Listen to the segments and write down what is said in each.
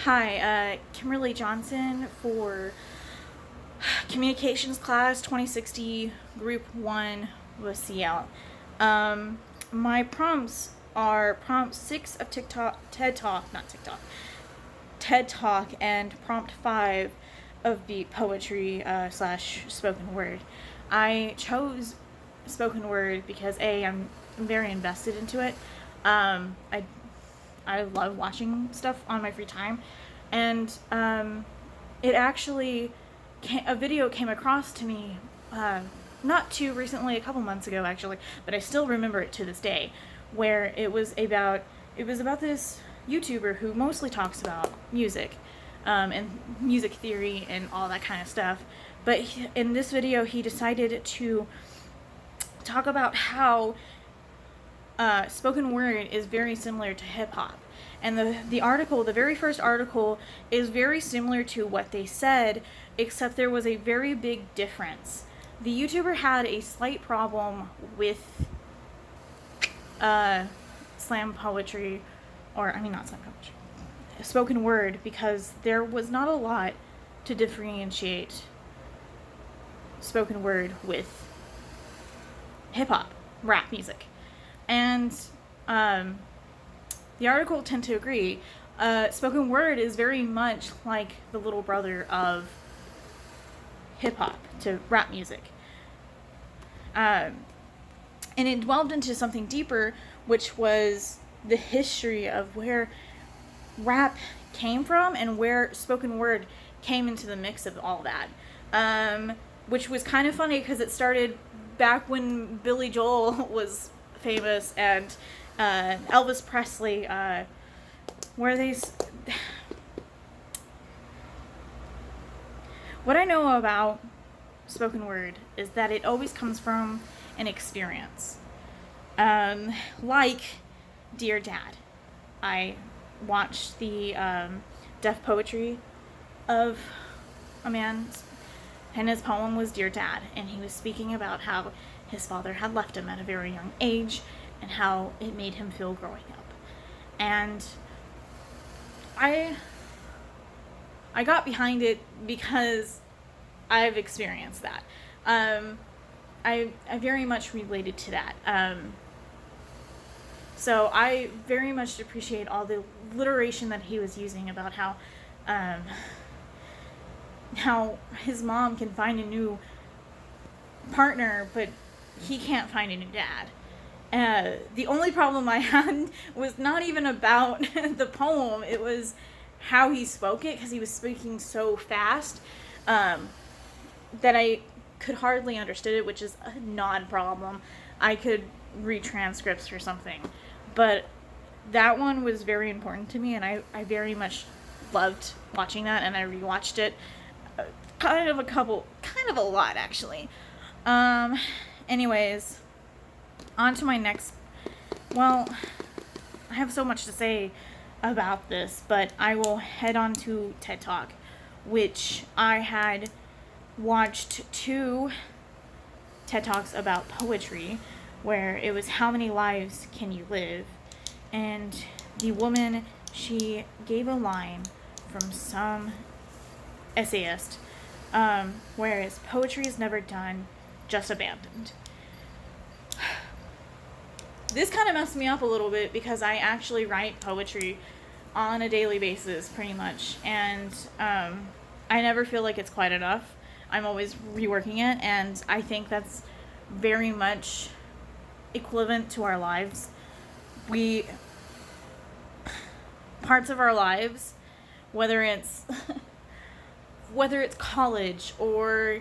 Hi, Kimberly Johnson for Communications Class 2060, Group 1 with CL. My prompts are prompt 6 of TED Talk, and prompt 5 of Beat Poetry slash spoken word. I chose spoken word because I'm very invested into it. I love watching stuff on my free time, and it actually a video came across to me not too recently, a couple months ago actually, but I still remember it to this day, where it was about this YouTuber who mostly talks about music and music theory and all that kind of stuff. But in this video, he decided to talk about how spoken word is very similar to hip hop. And the very first article, is very similar to what they said, except there was a very big difference. The YouTuber had a slight problem with slam poetry, not slam poetry, spoken word, because there was not a lot to differentiate spoken word with hip hop, rap music. And the article tend to agree. Spoken word is very much like the little brother of hip hop to rap music. And it delved into something deeper, which was the history of where rap came from and where spoken word came into the mix of all that. Which was kind of funny because it started back when Billy Joel was famous and Elvis Presley, what I know about spoken word is that it always comes from an experience. Like Dear Dad. I watched the deaf poetry of a man, and his poem was Dear Dad, and he was speaking about how his father had left him at a very young age and how it made him feel growing up. And I got behind it because I've experienced that. I very much related to that. So I very much appreciate all the alliteration that he was using about how his mom can find a new partner, but he can't find a new dad. The only problem I had was not even about the poem. It was how he spoke it, because he was speaking so fast that I could hardly understand it, which is a non-problem. I could read transcripts or something. But that one was very important to me, and I very much loved watching that, and I rewatched it kind of a lot, actually. Anyways, on to my next. Well, I have so much to say about this, but I will head on to TED Talk, which I had watched 2 TED Talks about poetry, where it was how many lives can you live, and the woman, she gave a line from some essayist, whereas poetry is never done, just abandoned. This kind of messed me up a little bit because I actually write poetry on a daily basis, pretty much, and I never feel like it's quite enough. I'm always reworking it, and I think that's very much equivalent to our lives. Parts of our lives, whether it's college or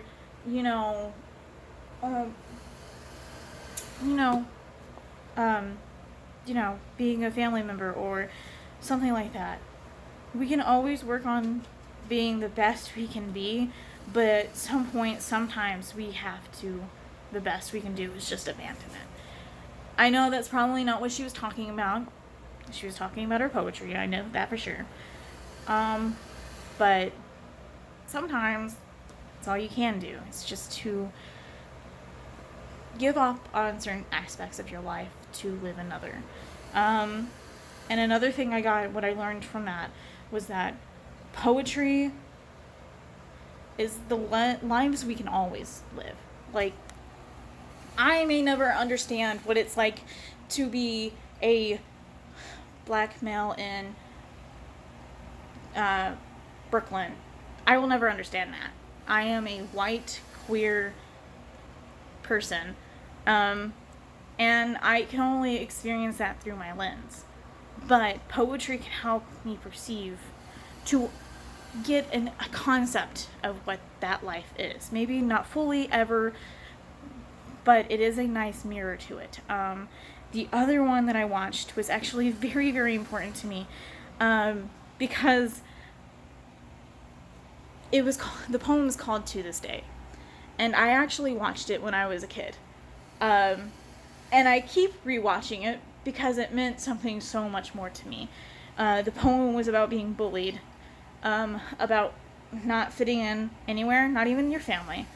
being a family member or something like that, we can always work on being the best we can be, but at some point, sometimes we have to, the best we can do is just abandon it. I know that's probably not what she was talking about. She was talking about her poetry, I know that for sure. But sometimes it's all you can do. It's just to give up on certain aspects of your life to live another. And another thing what I learned from that was that poetry is the lives we can always live. Like, I may never understand what it's like to be a black male in Brooklyn. I will never understand that. I am a white, queer person. And I can only experience that through my lens. But poetry can help me perceive, to get a concept of what that life is. Maybe not fully ever, but it is a nice mirror to it. The other one that I watched was actually very, very important to me, because the poem was called To This Day, and I actually watched it when I was a kid, and I keep rewatching it because it meant something so much more to me. The poem was about being bullied, about not fitting in anywhere, not even your family,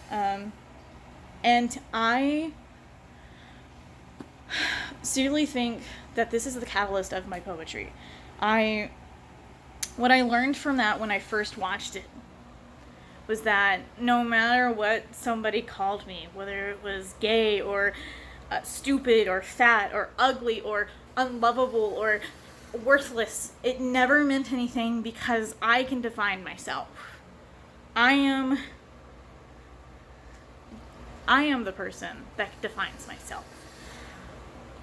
and I seriously think that this is the catalyst of my poetry. What I learned from that when I first watched it was that no matter what somebody called me, whether it was gay or stupid or fat or ugly or unlovable or worthless, it never meant anything, because I can define myself. I am the person that defines myself.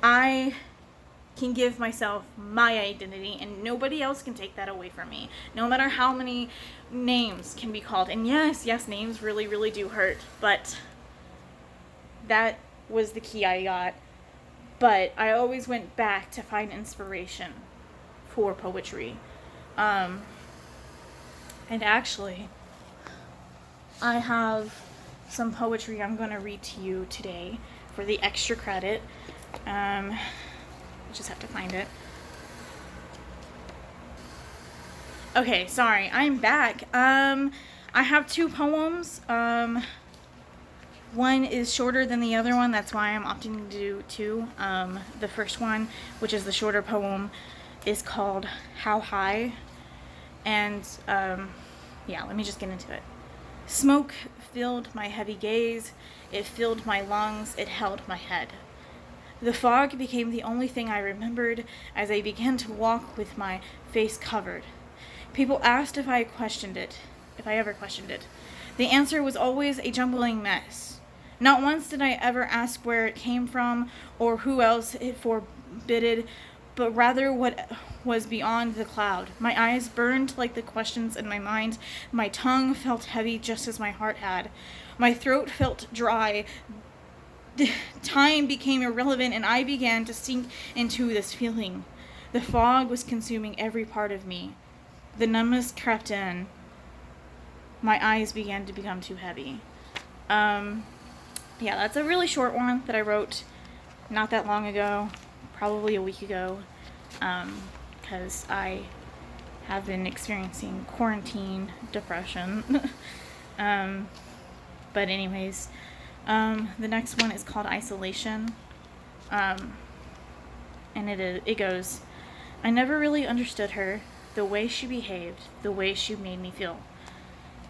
I can give myself my identity, and nobody else can take that away from me, no matter how many names can be called. And yes, names really, really do hurt, but that was the key I got. But I always went back to find inspiration for poetry. And actually, I have some poetry I'm going to read to you today for the extra credit. I just have to find it. Okay, sorry, I'm back. I have two poems. One is shorter than the other one, that's why I'm opting to do two. The first one, which is the shorter poem, is called How High. And, let me just get into it. Smoke filled my heavy gaze, it filled my lungs, it held my head. The fog became the only thing I remembered as I began to walk with my face covered. People asked if I ever questioned it. The answer was always a jumbling mess. Not once did I ever ask where it came from or who else it forbidded, but rather what was beyond the cloud. My eyes burned like the questions in my mind. My tongue felt heavy just as my heart had. My throat felt dry. Time became irrelevant, and I began to sink into this feeling. The fog was consuming every part of me. The numbness crept in. My eyes began to become too heavy. That's a really short one that I wrote not that long ago, probably a week ago, because I have been experiencing quarantine depression. But anyways, the next one is called Isolation, and it goes, I never really understood her, the way she behaved, the way she made me feel.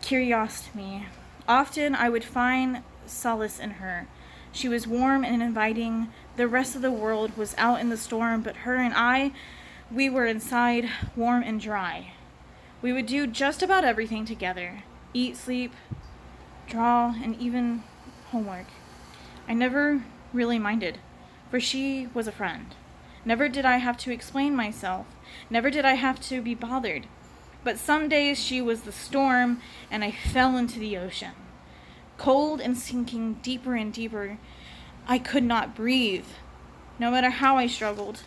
Curiosity me. Often I would find solace in her. She was warm and inviting. The rest of the world was out in the storm, but her and I, we were inside, warm and dry. We would do just about everything together. Eat, sleep, draw, and even homework. I never really minded, for she was a friend. Never did I have to explain myself. Never did I have to be bothered. But some days she was the storm, and I fell into the ocean. Cold and sinking deeper and deeper, I could not breathe. No matter how I struggled,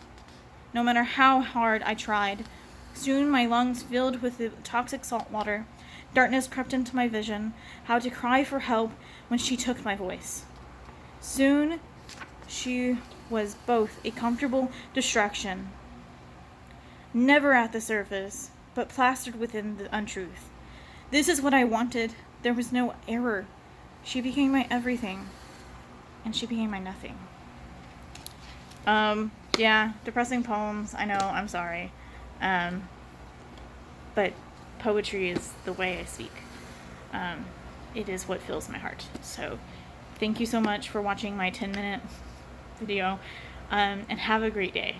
no matter how hard I tried, soon my lungs filled with the toxic salt water. Darkness crept into my vision, how to cry for help when she took my voice. Soon she was both a comfortable distraction, never at the surface, but plastered within the untruth. This is what I wanted. There was no error. She became my everything, and she became my nothing. Depressing poems, I know, I'm sorry. But poetry is the way I speak. It is what fills my heart. So thank you so much for watching my 10-minute video, and have a great day.